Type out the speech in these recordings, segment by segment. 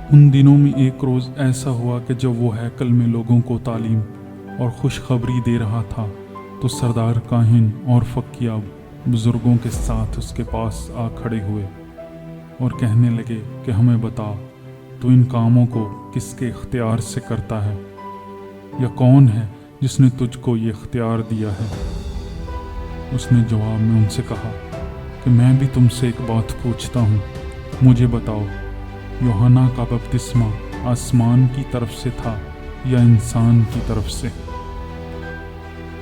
उन दिनों में एक रोज़ ऐसा हुआ कि जब वो हैकल में लोगों को तालीम और खुशखबरी दे रहा था तो सरदार काहिन और फ़कीह बुज़ुर्गों के साथ उसके पास आ खड़े हुए और कहने लगे कि हमें बता, तो इन कामों को किसके इख्तियार से करता है, या कौन है जिसने तुझको ये इख्तियार दिया है। उसने जवाब में उनसे कहा कि मैं भी तुमसे एक बात पूछता हूँ, मुझे बताओ, यूहन्ना का बपतिस्मा आसमान की तरफ से था या इंसान की तरफ से।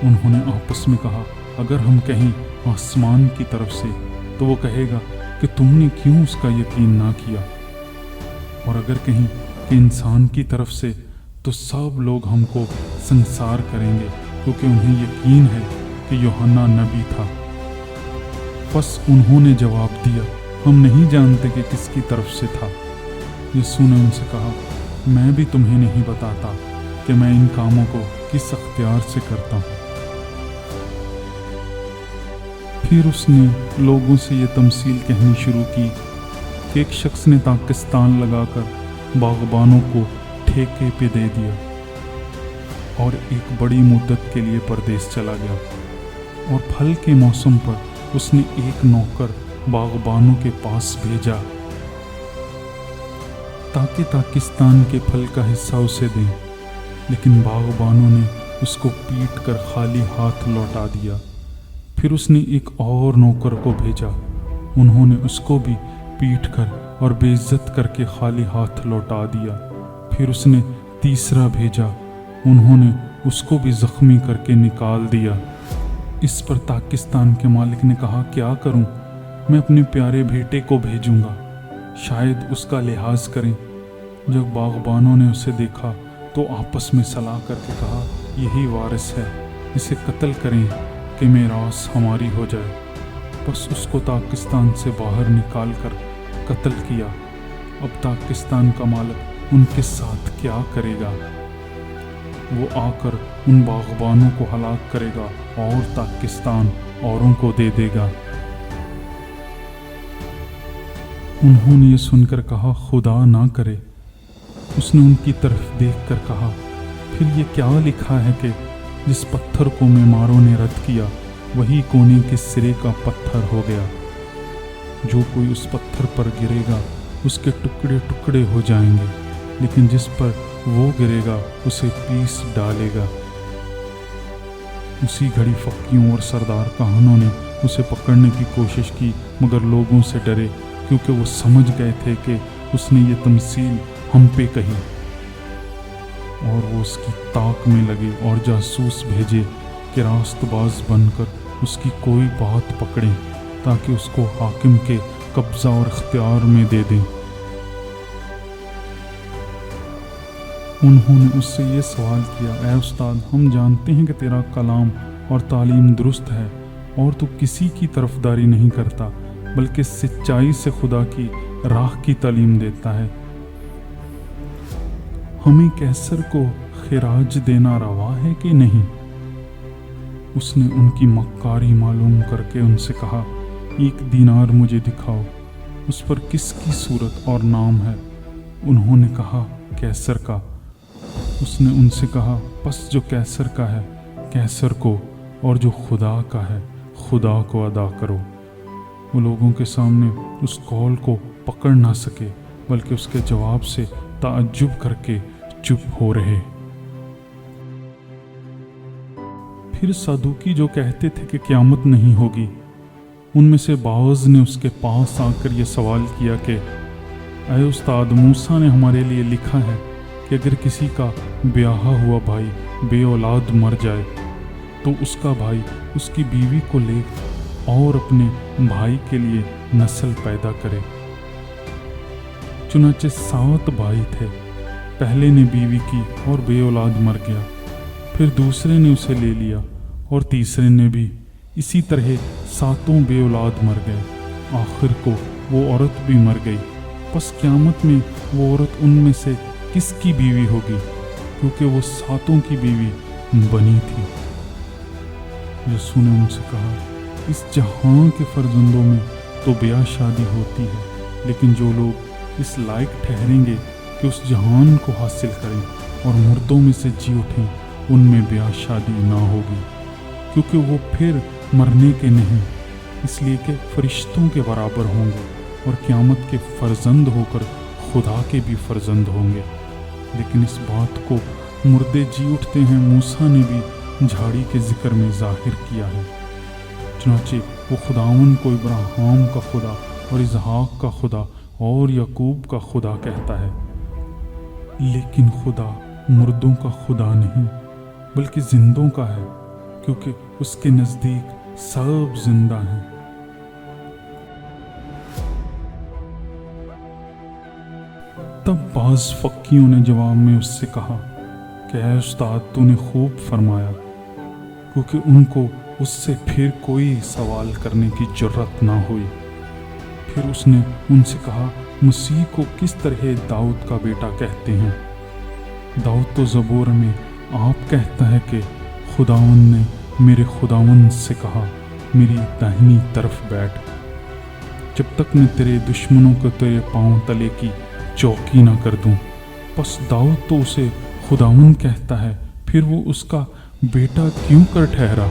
उन्होंने आपस में कहा, अगर हम कहें आसमान की तरफ से तो वो कहेगा कि तुमने क्यों उसका यकीन ना किया, और अगर कहें कि इंसान की तरफ से तो सब लोग हमको संसार करेंगे, क्योंकि उन्हें यकीन है कि यूहन्ना नबी था। बस उन्होंने जवाब दिया, हम नहीं जानते कि किसकी तरफ से था। यीशु ने उनसे कहा, मैं भी तुम्हें नहीं बताता कि मैं इन कामों को किस अख्तियार से करता हूँ। फिर उसने लोगों से ये तमसील कहनी शुरू की कि एक शख्स ने ताकिस्तान लगाकर बागबानों को ठेके पे दे दिया और एक बड़ी मुद्दत के लिए परदेश चला गया, और फल के मौसम पर उसने एक नौकर बागबानों के पास भेजा ताकि ताकिस्तान के फल का हिस्सा उसे दें, लेकिन बागबानों ने उसको पीट कर खाली हाथ लौटा दिया। फिर उसने एक और नौकर को भेजा, उन्होंने उसको भी पीट कर और बेइज्जत करके खाली हाथ लौटा दिया। फिर उसने तीसरा भेजा, उन्होंने उसको भी जख्मी करके निकाल दिया। इस पर पाकिस्तान के मालिक ने कहा, क्या करूं, मैं अपने प्यारे बेटे को भेजूंगा, शायद उसका लिहाज करें। जब बागबानों ने उसे देखा तो आपस में सलाह करके कहा, यही वारिस है, इसे कत्ल करें कि मीरास हमारी हो जाए। बस उसको पाकिस्तान से बाहर निकाल कर कत्ल किया। अब पाकिस्तान का मालिक उनके साथ क्या करेगा? वो आकर उन बागबानों को हलाक करेगा और पाकिस्तान औरों को दे देगा। उन्होंने ये सुनकर कहा, खुदा ना करे। उसने उनकी तरफ देखकर कहा, फिर ये क्या लिखा है कि जिस पत्थर को मेमारों ने रद्द किया वही कोने के सिरे का पत्थर हो गया। जो कोई उस पत्थर पर गिरेगा उसके टुकड़े टुकड़े हो जाएंगे, लेकिन जिस पर वो गिरेगा उसे पीस डालेगा। उसी घड़ी फकीयों और सरदार काहनों ने उसे पकड़ने की कोशिश की, मगर लोगों से डरे, क्योंकि वो समझ गए थे कि उसने ये तमसील हम पे कही। और वो उसकी ताक में लगे और जासूस भेजे कि रास्तबाज बनकर उसकी कोई बात पकड़ें, ताकि उसको हाकिम के कब्जा और इख्तियार में दे दें। उन्होंने उससे ये सवाल किया, ऐ उस्ताद, हम जानते हैं कि तेरा कलाम और तालीम दुरुस्त है और तू किसी की तरफदारी नहीं करता, बल्कि सच्चाई से खुदा की राह की तालीम देता है। हमें कैसर को खिराज देना रवा है कि नहीं? उसने उनकी मक्कारी मालूम करके उनसे कहा, 1 दीनार मुझे दिखाओ, उस पर किसकी सूरत और नाम है? उन्होंने कहा, कैसर का। उसने उनसे कहा, बस जो कैसर का है कैसर को, और जो खुदा का है खुदा को अदा करो। वो लोगों के सामने उस कौल को पकड़ ना सके, बल्कि उसके जवाब से ताज्जुब करके चुप हो रहे। फिर सदूकी जो कहते थे कि क़यामत नहीं होगी, उनमें से बाज़ ने उसके पास आकर ये सवाल किया कि ऐ उस्ताद, मूसा ने हमारे लिए लिखा है कि अगर किसी का ब्याहा हुआ भाई बे औलाद मर जाए तो उसका भाई उसकी बीवी को ले और अपने भाई के लिए नस्ल पैदा करे। चुनाचे 7 भाई थे। पहले ने बीवी की और बे औलाद मर गया, फिर दूसरे ने उसे ले लिया और तीसरे ने भी। इसी तरह 7 बे औलाद मर गए। आखिर को वो औरत भी मर गई। बस क़यामत में वो औरत उनमें से किसकी बीवी होगी, क्योंकि वो 7 की बीवी बनी थी। यीशु ने उनसे कहा, इस जहां के फर्जंदों में तो ब्याह शादी होती है, लेकिन जो लोग इस लायक ठहरेंगे कि کہ اس جہان کو حاصل کریں اور مردوں میں سے جی اٹھیں، ان میں بیاہ شادی نہ ہوگی، کیونکہ وہ پھر مرنے کے نہیں، اس لیے کہ فرشتوں کے برابر ہوں گے اور قیامت کے فرزند ہو کر خدا کے بھی فرزند ہوں گے۔ لیکن اس بات کو مردے جی اٹھتے ہیں موسیٰ نے بھی جھاڑی کے ذکر میں ظاہر کیا ہے۔ چنانچہ وہ خداوند کو ابراہیم کا خدا اور اسحاق کا خدا اور یعقوب کا خدا کہتا ہے، لیکن خدا مردوں کا خدا نہیں بلکہ زندوں کا ہے، کیونکہ اس کے نزدیک سب زندہ ہیں۔ تب بعض فقیوں نے جواب میں اس سے کہا کہ اے استاد، تو نے خوب فرمایا، کیونکہ ان کو اس سے پھر کوئی سوال کرنے کی جرت نہ ہوئی۔ پھر اس نے ان سے کہا، مسیح کو کس طرح داؤد کا بیٹا کہتے ہیں؟ داؤد تو زبور میں آپ کہتا ہے کہ خداوند نے میرے خداوند سے کہا، میری داہنی طرف بیٹھ، جب تک میں تیرے دشمنوں کو تیرے پاؤں تلے کی چوکی نہ کر دوں۔ پس داؤد تو اسے خداوند کہتا ہے، پھر وہ اس کا بیٹا کیوں کر ٹھہرا؟